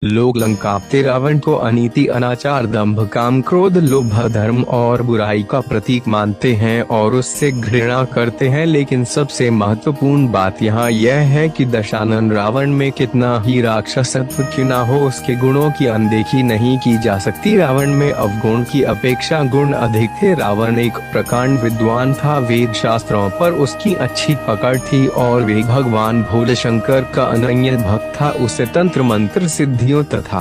लोग लंकापते रावण को अनीति, अनाचार, दंभ, काम, क्रोध, लोभ, धर्म और बुराई का प्रतीक मानते हैं और उससे घृणा करते हैं। लेकिन सबसे महत्वपूर्ण बात यहाँ यह है कि दशानन रावण में कितना ही राक्षसत्व क्यों न हो, उसके गुणों की अनदेखी नहीं की जा सकती। रावण में अवगुण की अपेक्षा गुण अधिक थे। रावण एक प्रकांड विद्वान था, वेद शास्त्रों पर उसकी अच्छी पकड़ थी और वे भगवान भोले शंकर का अनन्य भक्त था। उसे तंत्र मंत्र सिद्धि तथा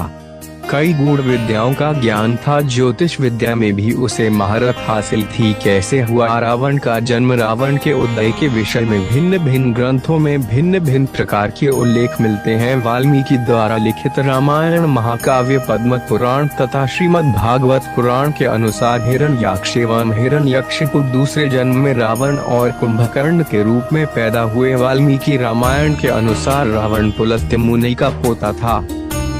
कई गूढ़ विद्याओं का ज्ञान था। ज्योतिष विद्या में भी उसे महारत हासिल थी। कैसे हुआ रावण का जन्म? रावण के उदय के विषय में भिन्न भिन्न ग्रंथों में भिन्न भिन्न प्रकार के उल्लेख मिलते हैं। वाल्मीकि द्वारा लिखित रामायण, महाकाव्य, पद्म पुराण तथा श्रीमद् भागवत पुराण के अनुसार हिरण्याक्ष एवं हिरण्यकशिपु दूसरे जन्म में रावण और कुंभकर्ण के रूप में पैदा हुए। वाल्मीकि रामायण के अनुसार रावण पुलस्त्य मुनि का पोता था,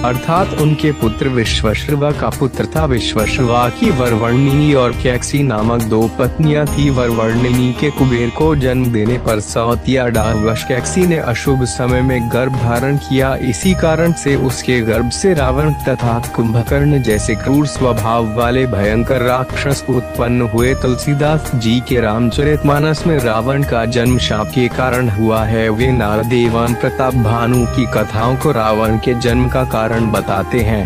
अर्थात उनके पुत्र विश्वश्रवा का पुत्र था। विश्वश्रवा की वरवर्णिनी और कैकसी नामक दो पत्नियां थी। वरवर्णिनी के कुबेर को जन्म देने पर सौतिया डावश कैकसी ने अशुभ समय में गर्भ धारण किया। इसी कारण से उसके गर्भ से रावण तथा कुंभकर्ण जैसे क्रूर स्वभाव वाले भयंकर राक्षस उत्पन्न हुए। तुलसीदास जी के रामचरितमानस में रावण का जन्म शाप के कारण हुआ है। वे नारद एवं प्रताप भानु की कथाओं को रावण के जन्म का कारण बताते हैं।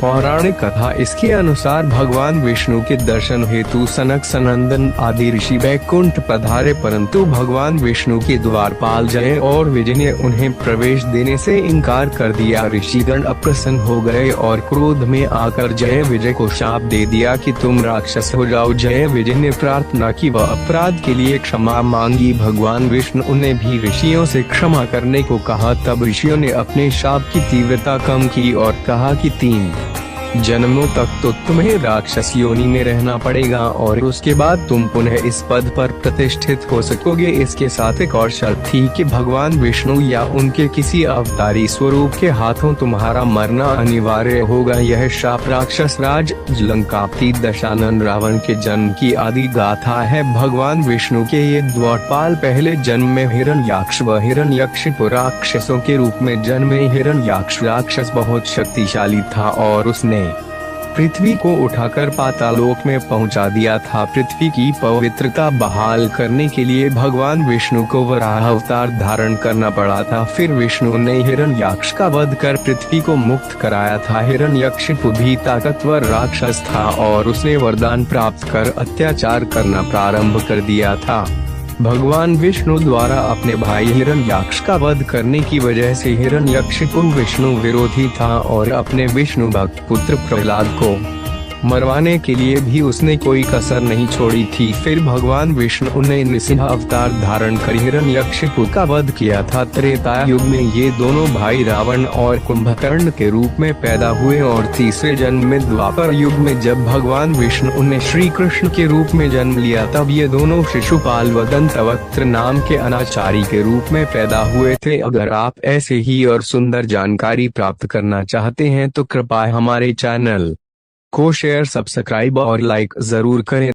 पौराणिक कथा इसके अनुसार भगवान विष्णु के दर्शन हेतु सनक, सनंदन आदि ऋषि वैकुंठ पधारे, परंतु भगवान विष्णु के द्वारपाल जय और विजय ने उन्हें प्रवेश देने से इनकार कर दिया। ऋषिगण अप्रसन्न हो गए और क्रोध में आकर जय विजय को शाप दे दिया कि तुम राक्षस हो जाओ। जय विजय ने प्रार्थना की, वह अपराध के लिए क्षमा मांगी। भगवान विष्णु उन्हें भी ऋषियों से क्षमा करने को कहा। तब ऋषियों ने अपने शाप की तीव्रता कम की और कहा कि 3 जन्मों तक तो तुम्हें राक्षस योनि में रहना पड़ेगा और उसके बाद तुम पुनः इस पद पर प्रतिष्ठित हो सकोगे। इसके साथ एक और शर्त थी कि भगवान विष्णु या उनके किसी अवतारी स्वरूप के हाथों तुम्हारा मरना अनिवार्य होगा। यह शाप राक्षस राज लंकापति दशानन रावण के जन्म की आदि गाथा है। भगवान विष्णु के ये द्वारपाल पहले जन्म में हिरण्याक्ष व हिरण्यकशिपु राक्षसों के रूप में जन्मे। हिरण्याक्ष राक्षस बहुत शक्तिशाली था और उसने पृथ्वी को उठाकर पातालोक में पहुंचा दिया था। पृथ्वी की पवित्रता बहाल करने के लिए भगवान विष्णु को वराह अवतार धारण करना पड़ा था। फिर विष्णु ने हिरण्याक्ष का वध कर पृथ्वी को मुक्त कराया था। हिरण्यकशिपु भी ताकतवर राक्षस था और उसने वरदान प्राप्त कर अत्याचार करना प्रारंभ कर दिया था। भगवान विष्णु द्वारा अपने भाई हिरण्याक्ष का वध करने की वजह से हिरण्यकशिपु विष्णु विरोधी था और अपने विष्णु भक्त पुत्र प्रहलाद को मरवाने के लिए भी उसने कोई कसर नहीं छोड़ी थी। फिर भगवान विष्णु ने नृसिंह अवतार धारण कर हिरण्यकशिपु का वध किया था। त्रेता युग में ये दोनों भाई रावण और कुंभकर्ण के रूप में पैदा हुए और तीसरे जन्म में द्वापर युग में जब भगवान विष्णु ने श्री कृष्ण के रूप में जन्म लिया तब ये दोनों शिशुपाल व दंतवक्त्र नाम के अनाचारी के रूप में पैदा हुए थे। अगर आप ऐसे ही और सुंदर जानकारी प्राप्त करना चाहते हैं तो कृपया हमारे चैनल को शेयर, सब्सक्राइब और लाइक जरूर करें।